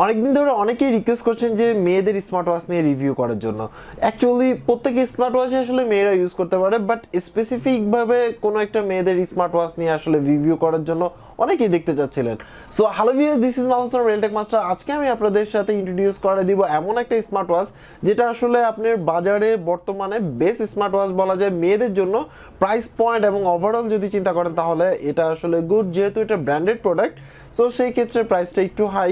অনেকদিন ধরে অনেকেই রিকোয়েস্ট করছেন যে মেয়েদের স্মার্ট ওয়াচ নিয়ে রিভিউ করার জন্য। অ্যাকচুয়ালি প্রত্যেকে স্মার্ট ওয়াচে আসলে মেয়েরা ইউজ করতে পারে, বাট স্পেসিফিকভাবে কোনো একটা মেয়েদের স্মার্ট ওয়াচ নিয়ে আসলে রিভিউ করার জন্য অনেকেই দেখতে চাচ্ছিলেন। So hello viewers, this is Mahmud from RealTech master. আজকে আমি আপনাদের সাথে ইন্ট্রোডিউস করে দিব এমন একটা স্মার্ট ওয়াচ যেটা আসলে আপনার বাজারে বর্তমানে বেস্ট স্মার্ট ওয়াচ বলা যায় মেয়েদের জন্য। প্রাইস পয়েন্ট এবং ওভারঅল যদি চিন্তা করেন তাহলে এটা আসলে গুড, যেহেতু এটা ব্র্যান্ডেড প্রোডাক্ট, সো সেই ক্ষেত্রে প্রাইসটা একটু হাই।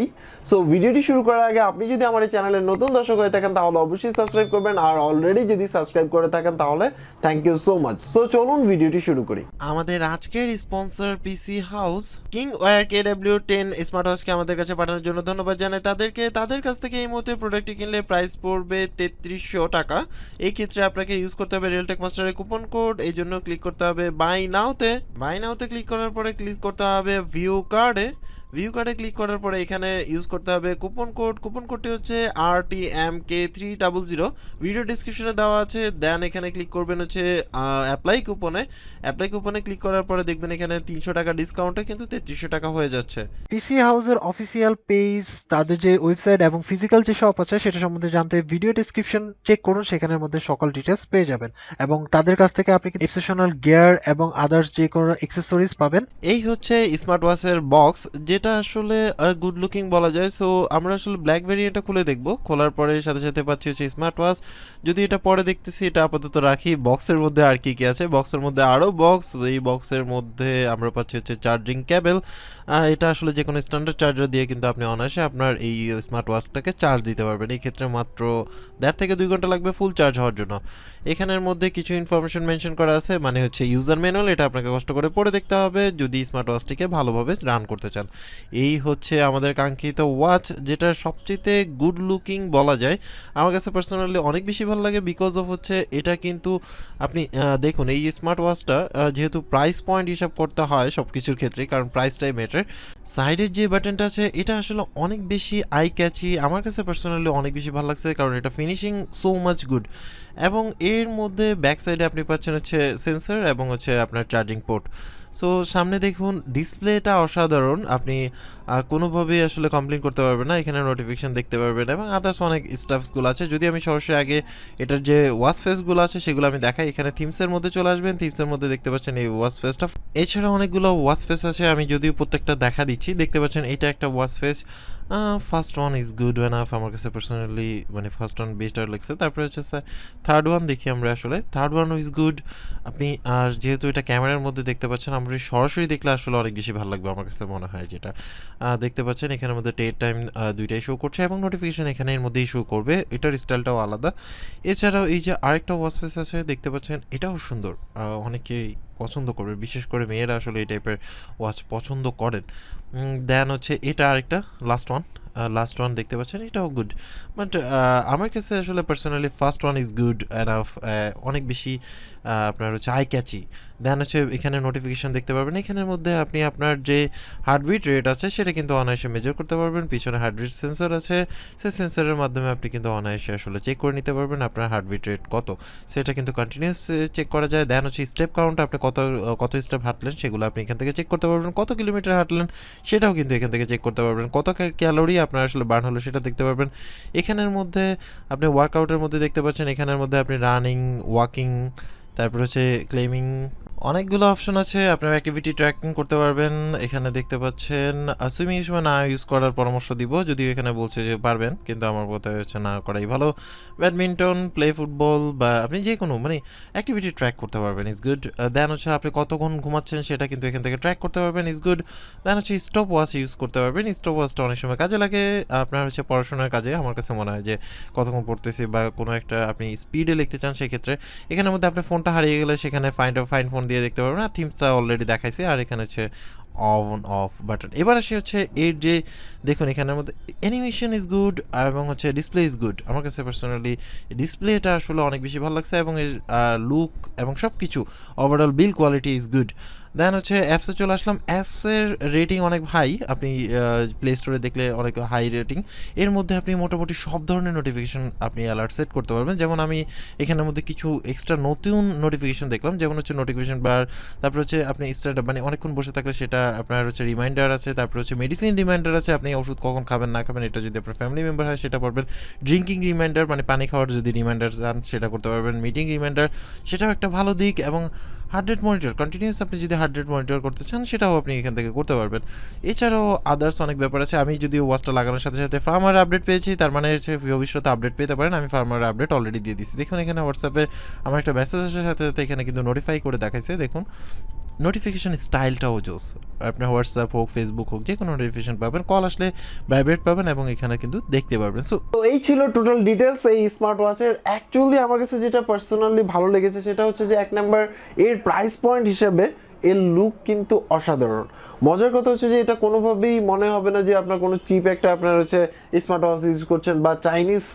সো ভিডিওটি শুরু করার আগে আপনি যদি আমার এই চ্যানেলের নতুন দর্শক হয়ে থাকেন তাহলে অবশ্যই সাবস্ক্রাইব করবেন, আর অলরেডি যদি সাবস্ক্রাইব করে থাকেন তাহলে thank you so much. So চলুন ভিডিওটি শুরু করি। আমাদের আজকের sponsor PC house KingWear KW10 smart ওয়াচকে আমাদের কাছে পাঠানোর জন্য ধন্যবাদ জানাই তাদেরকে। তাদের কাছ থেকে এই মুহূর্তে প্রোডাক্টটি কিনলে প্রাইস পড়বে 3300 টাকা। এই ক্ষেত্রে আপনাকে ইউজ করতে হবে RealTech মাস্টারের কুপন কোড। এই জন্য ক্লিক করতে হবে বাই নাওতে ক্লিক করার পরে ক্লিক করতে হবে ভিউ কার্ডে ক্লিক করার পরে এখানে ইউজ করতে হবে কুপন কোডটি হচ্ছে RTMK300, ভিডিও ডিসক্রিপশনে দেওয়া আছে। দেন এখানে ক্লিক করবেন হচ্ছে অ্যাপ্লাই কুপনে ক্লিক করার পরে দেখবেন এখানে 300 টাকা ডিসকাউন্টে কিন্তু 3300 টাকা হয়ে যাচ্ছে। পিসি হাউসের অফিসিয়াল পেজ, তাদের যে ওয়েবসাইট এবং ফিজিক্যাল যে শপ আছে সেটা সম্বন্ধে জানতে ভিডিও ডেসক্রিপশন চেক করুন, সেখানের মধ্যে সকল ডিটেলস পেয়ে যাবেন এবং তাদের কাছ থেকে আপনি এক্সেপশনাল গিয়ার এবং আদার্স যে কোনো অ্যাকসেসরিজ পাবেন। এই হচ্ছে স্মার্ট ওয়াচের বক্স, যেটা আসলে গুড লুকিং বলা যায়। সো আমরা আসলে ব্ল্যাক ভেরিয়েন্টটা খুলে দেখব। খোলার পরে সাথে সাথে পাচ্ছি হচ্ছে স্মার্ট ওয়াচ। যদি এটা পরে দেখতেছি, এটা আপাতত রাখি। বক্সের মধ্যে আর কি কি আছে? বক্সের মধ্যে আরও বক্স। এই বক্সের মধ্যে আমরা পাচ্ছি হচ্ছে চার্জিং কেবল। এটা আসলে যে কোনো স্ট্যান্ডার্ড চার্জার দিয়ে কিন্তু আপনি অনায়াসে আপনার এই স্মার্ট ওয়াচটাকে চার্জ দিতে পারবেন। এই ক্ষেত্রে মাত্র 1.5 থেকে 2 ঘন্টা লাগবে ফুল চার্জ হওয়ার জন্য। এখানের মধ্যে কিছু ইনফরমেশন মেনশন করা আছে, মানে হচ্ছে ইউজার ম্যানুয়াল। এটা আপনাকে কষ্ট করে পড়ে দেখতে হবে যদি স্মার্ট ওয়াচটিকে ভালোভাবে রান করতে চান। এই হচ্ছে আমাদের কাঙ্ক্ষিত ওয়াচ, যেটা সবচেয়ে গুড লুকিং বলা যায়। আমার কাছে পার্সোনালি অনেক বেশি ভালো লাগে বিকজ অফ হচ্ছে এটা কিন্তু আপনি দেখুন এই স্মার্ট ওয়াচটা যেহেতু প্রাইস পয়েন্ট হিসাব করতে হয় সব কিছুর ক্ষেত্রে, কারণ প্রাইসটাই ম্যাটার। সাইডের যে বাটনটা আছে এটা আসলে অনেক বেশি আই ক্যাচি, আমার কাছে পার্সোনালি অনেক বেশি ভালো লাগছে, কারণ এটা ফিনিশিং সো মাচ গুড। এবং এর মধ্যে ব্যাক সাইডে আপনি পাচ্ছেন হচ্ছে সেন্সর এবং হচ্ছে আপনার চার্জিং পোর্ট। সো সামনে দেখুন ডিসপ্লেটা অসাধারণ, আপনি কোনোভাবেই আসলে কমপ্লেন করতে পারবেন না। এখানে নোটিফিকেশন দেখতে পারবেন এবং আদার্স অনেক স্টাফসগুলো আছে। যদি আমি সরাসরি আগে এটার যে ওয়াচ ফেসগুলো আছে সেগুলো আমি দেখাই। এখানে থিমসের মধ্যে চলে আসবেন, থিমসের মধ্যে দেখতে পাচ্ছেন এই ওয়াচ ফেসটা। এছাড়া অনেকগুলো ওয়াচ ফেস আছে, আমি যদিও প্রত্যেকটা দেখা দিচ্ছি। দেখতে পাচ্ছেন এটা একটা watch face. First one is good enough, আমার কাছে পার্সোনালি মানে ফার্স্ট ওয়ান বেটার লাগছে। তারপরে হচ্ছে থার্ড ওয়ান দেখি আমরা, আসলে থার্ড ওয়ান ইজ গুড। আপনি যেহেতু এটা ক্যামেরার মধ্যে দেখতে পাচ্ছেন, আমরা সরাসরি দেখলে আসলে অনেক বেশি ভালো লাগবে আমার কাছে মনে হয়। যেটা দেখতে পাচ্ছেন এখানের মধ্যে ডেট টাইম দুইটাই শো করছে এবং নোটিফিকেশন এখানে এর মধ্যেই শো করবে। এটার স্টাইলটাও আলাদা। এছাড়াও এই যে আরেকটা ওয়াচ ফেস আছে দেখতে পাচ্ছেন, এটাও সুন্দর, অনেকেই পছন্দ করবে, বিশেষ করে মেয়েরা আসলে এই টাইপের ওয়াচ পছন্দ করেন। দেন হচ্ছে এটা আরেকটা লাস্ট ওয়ান দেখতে পাচ্ছেন, এটাও গুড। বাট আমার কাছে আসলে personally first one is good enough, অনেক বেশি আপনার হচ্ছে আই ক্যাচি। দেন হচ্ছে এখানে নোটিফিকেশান দেখতে পারবেন। এখানের মধ্যে আপনি আপনার যে হার্টবিট রেট আছে সেটা কিন্তু অনায়াসে মেজার করতে পারবেন। পিছনে হার্টবিট সেন্সর আছে, সেই সেন্সরের মাধ্যমে আপনি কিন্তু অনায়াসে আসলে চেক করে নিতে পারবেন আপনার হার্টবিট রেট কত, সেটা কিন্তু কন্টিনিউয়াস চেক করা যায়। দেন হচ্ছে স্টেপ কাউন্ট, আপনি কত স্টেপ হাঁটলেন সেগুলো আপনি এখান থেকে চেক করতে পারবেন। কত কিলোমিটার হাঁটলেন সেটাও কিন্তু এখান থেকে চেক করতে পারবেন। কত ক্যালোরি আপনার আসলে বার্ন হলো সেটা দেখতে পারবেন। এখানের মধ্যে আপনি ওয়ার্কআউটের মধ্যে দেখতে পাচ্ছেন, এখানের মধ্যে আপনি রানিং, ওয়াকিং, তারপর হচ্ছে ক্লেমিং, অনেকগুলো অপশন আছে। আপনার অ্যাক্টিভিটি ট্র্যাকিং করতে পারবেন। এখানে দেখতে পাচ্ছেন সুইমিং এর সময় না ইউজ করার পরামর্শ দিব, যদিও এখানে বলছে যে পারবেন, কিন্তু আমার কথা হচ্ছে না করাই ভালো। ব্যাডমিন্টন, প্লে ফুটবল বা আপনি যে কোনো মানে অ্যাক্টিভিটি ট্র্যাক করতে পারবেন, ইজ গুড। দেন হচ্ছে আপনি কতক্ষণ ঘুমাচ্ছেন সেটা কিন্তু এখান থেকে ট্র্যাক করতে পারবেন, ইজ গুড। দেন হচ্ছে স্টপ ওয়াচ ইউজ করতে পারবেন। স্টপ ওয়াচটা অনেক সময় কাজে লাগে আপনার হচ্ছে পড়াশোনার কাজে। আমার কাছে মনে হয় যে কতক্ষণ পড়তেছি বা কোনো একটা আপনি স্পিডে লিখতে চান সেক্ষেত্রে এখানের মধ্যে আপনি ফোনটা হারিয়ে গেলে সেখানে ফাইন ফোন দিয়ে দেখতে পারবেন। আর থিমসটা অলরেডি দেখাইছে। আর এখানে হচ্ছে অন অফ বাটন। এবার আসে হচ্ছে এর যে দেখুন এখানের মধ্যে অ্যানিমেশন ইজ গুড এবং হচ্ছে ডিসপ্লে ইজ গুড। আমার কাছে পার্সোনালি ডিসপ্লেটা আসলে অনেক বেশি ভালো লাগছে এবং এর লুক এবং সব কিছু overall bill quality is good. Then হচ্ছে অ্যাপসে চলে আসলাম। অ্যাপসের রেটিং অনেক হাই, আপনি প্লে স্টোরে দেখলে অনেক হাই রেটিং। এর মধ্যে আপনি মোটামুটি সব ধরনের নোটিফিকেশন আপনি অ্যালার্ট সেট করতে পারবেন। যেমন আমি এখানের মধ্যে কিছু এক্সট্রা নতুন নোটিফিকেশন দেখলাম, যেমন হচ্ছে নোটিফিকেশন বার, তারপর হচ্ছে আপনি স্টার্ট মানে অনেকক্ষণ বসে থাকলে সেটা আপনার হচ্ছে রিমাইন্ডার আছে, তারপর হচ্ছে মেডিসিন রিমাইন্ডার আছে, আপনি ওষুধ কখন খাবেন না খাবেন এটা যদি আপনার ফ্যামিলি মেম্বার হয় সেটা পারবেন। ড্রিঙ্কিং রিমাইন্ডার মানে পানি খাওয়ার যদি রিমাইন্ডার চান সেটা করতে পারবেন। মিটিং রিমাইন্ডার, সেটাও একটা ভালো দিক। এবং হার্ট রেট মনিটর, কন্টিনিউস আপনি যদি হার্ট রেট মনিটর করতে চান সেটাও আপনি এখান থেকে করতে পারবেন। এছাড়াও আদার্স অনেক ব্যাপার আছে। আমি যদি ওয়াচটা লাগানোর সাথে সাথে ফার্মার আপডেট পেয়েছি, তার মানে হচ্ছে ভবিষ্যতে আপডেট পেতে পারেন। আমি ফার্মার আপডেট অলরেডি দিয়ে দিচ্ছি। দেখুন এখানে হোয়াটসঅ্যাপে আমার একটা মেসেজ আসার সাথে সাথে এখানে কিন্তু নোটিফাই করে দেখাইছে। দেখুন নোটিফিকেশন স্টাইলটাও জোস। আপনার হোয়াটসঅ্যাপ হোক, ফেসবুক হোক, যে কোনো নোটিফিকেশন পাবেন, কল আসলে ভাইব্রেট পাবেন এবং এখানে কিন্তু দেখতে পারবেন। সো তো এই ছিল টোটাল ডিটেলস এই স্মার্ট ওয়াচের। অ্যাকচুয়ালি আমার কাছে যেটা পার্সোনালি ভালো লেগেছে সেটা হচ্ছে যে এক নাম্বার এর প্রাইস পয়েন্ট হিসেবে এর লুক কিন্তু অসাধারণ। মজার কথা হচ্ছে যে এটা কোনোভাবেই মনে হবে না যে আপনার কোনো চিপ একটা আপনার হচ্ছে স্মার্ট ওয়াচ ইউজ করছেন বা চাইনিজ,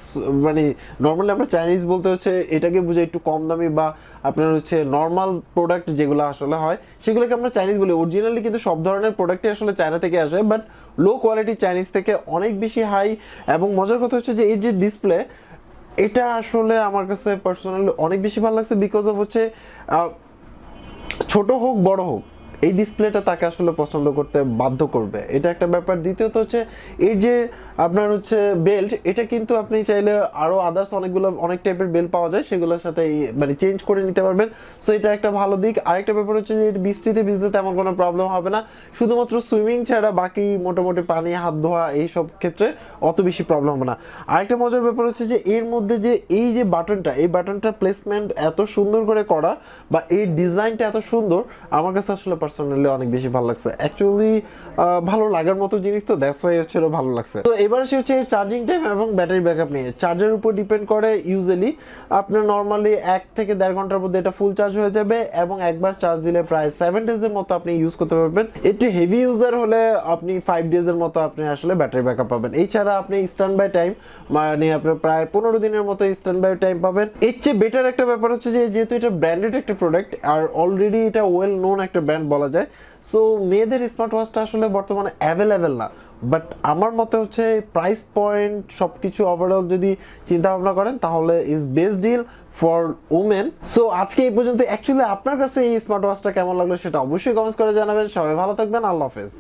মানে নর্মালি আমরা চাইনিজ বলতে হচ্ছে এটাকে বুঝে একটু কম দামি বা আপনার হচ্ছে নর্মাল প্রোডাক্ট যেগুলো আসলে হয় সেগুলোকে আমরা চাইনিজ বলি। অরিজিনালি কিন্তু সব ধরনের প্রোডাক্টই আসলে চায়না থেকে আসে, বাট লো কোয়ালিটি চাইনিজ থেকে অনেক বেশি হাই। এবং মজার কথা হচ্ছে যে এই যে ডিসপ্লে, এটা আসলে আমার কাছে পার্সোনালি অনেক বেশি ভালো লাগছে বিকজ অফ হচ্ছে ছোট হোক বড় হোক এই ডিসপ্লেটা তাকে আসলে পছন্দ করতে বাধ্য করবে, এটা একটা ব্যাপার। দ্বিতীয়ত হচ্ছে এই যে আপনার হচ্ছে বেল্ট, এটা কিন্তু আপনি চাইলে আরও আদার্স অনেক টাইপের বেল্ট পাওয়া যায়, সেগুলোর সাথে মানে চেঞ্জ করে নিতে পারবেন। সো এটা একটা ভালো দিক। আরেকটা ব্যাপার হচ্ছে যে বৃষ্টিতে ভিজলে তেমন কোনো প্রবলেম হবে না, শুধুমাত্র সুইমিং ছাড়া বাকি মোটামুটি পানি, হাত ধোয়া এইসব ক্ষেত্রে অত বেশি প্রবলেম হবে না। আরেকটা মজার ব্যাপার হচ্ছে যে এর মধ্যে যে এই যে বাটনটা, এই বাটনটার প্লেসমেন্ট এত সুন্দর করে করা বা এই ডিজাইনটা এত সুন্দর, আমার কাছে আসলে পার্সোনালি অনেক বেশি ভালো লাগছে। অ্যাকচুয়ালি ভালো লাগার মতো জিনিস, তো দ্যাটস ওয়াই হচ্ছিল ভালো লাগছে। তো এবার সে হচ্ছে চার্জিং টাইম এবং ব্যাটারি ব্যাকআপ নিয়ে। চার্জের উপর ডিপেন্ড করে। ইউজুয়ালি আপনার নর্মালি 1 থেকে 1.5 ঘন্টার মধ্যে এটা ফুল চার্জ হয়ে যাবে এবং একবার চার্জ দিলে প্রায় 7 ডেজের মতো আপনি ইউজ করতে পারবেন। একটু হেভি ইউজার হলে আপনি 5 ডেজের মতো আপনি আসলে ব্যাটারি ব্যাকআপ পাবেন। এছাড়া আপনি স্ট্যান্ড বাই টাইম মানে আপনার প্রায় 15 দিনের মতো স্ট্যান্ড বাই টাইম পাবেন। এর চেয়ে বেটার একটা ব্যাপার হচ্ছে যে যেহেতু এটা ব্র্যান্ডেড একটা প্রোডাক্ট আর অলরেডি এটা ওয়েল নোন একটা ব্র্যান্ড বলা যায়, সো মেয়েদের স্মার্ট ওয়াচটা আসলে বর্তমানে অ্যাভেলেবেল না। বাট আমার মতে হচ্ছে প্রাইস পয়েন্ট সব কিছু ওভারঅল যদি চিন্তা ভাবনা করেন তাহলে is best deal for women. So আজকে এই পর্যন্ত। অ্যাকচুয়ালি আপনার কাছে এই স্মার্ট ওয়াচটা কেমন লাগলো সেটা অবশ্যই কমেন্টস করে জানাবেন। সবাই ভালো থাকবেন, আল্লাহ হাফেজ।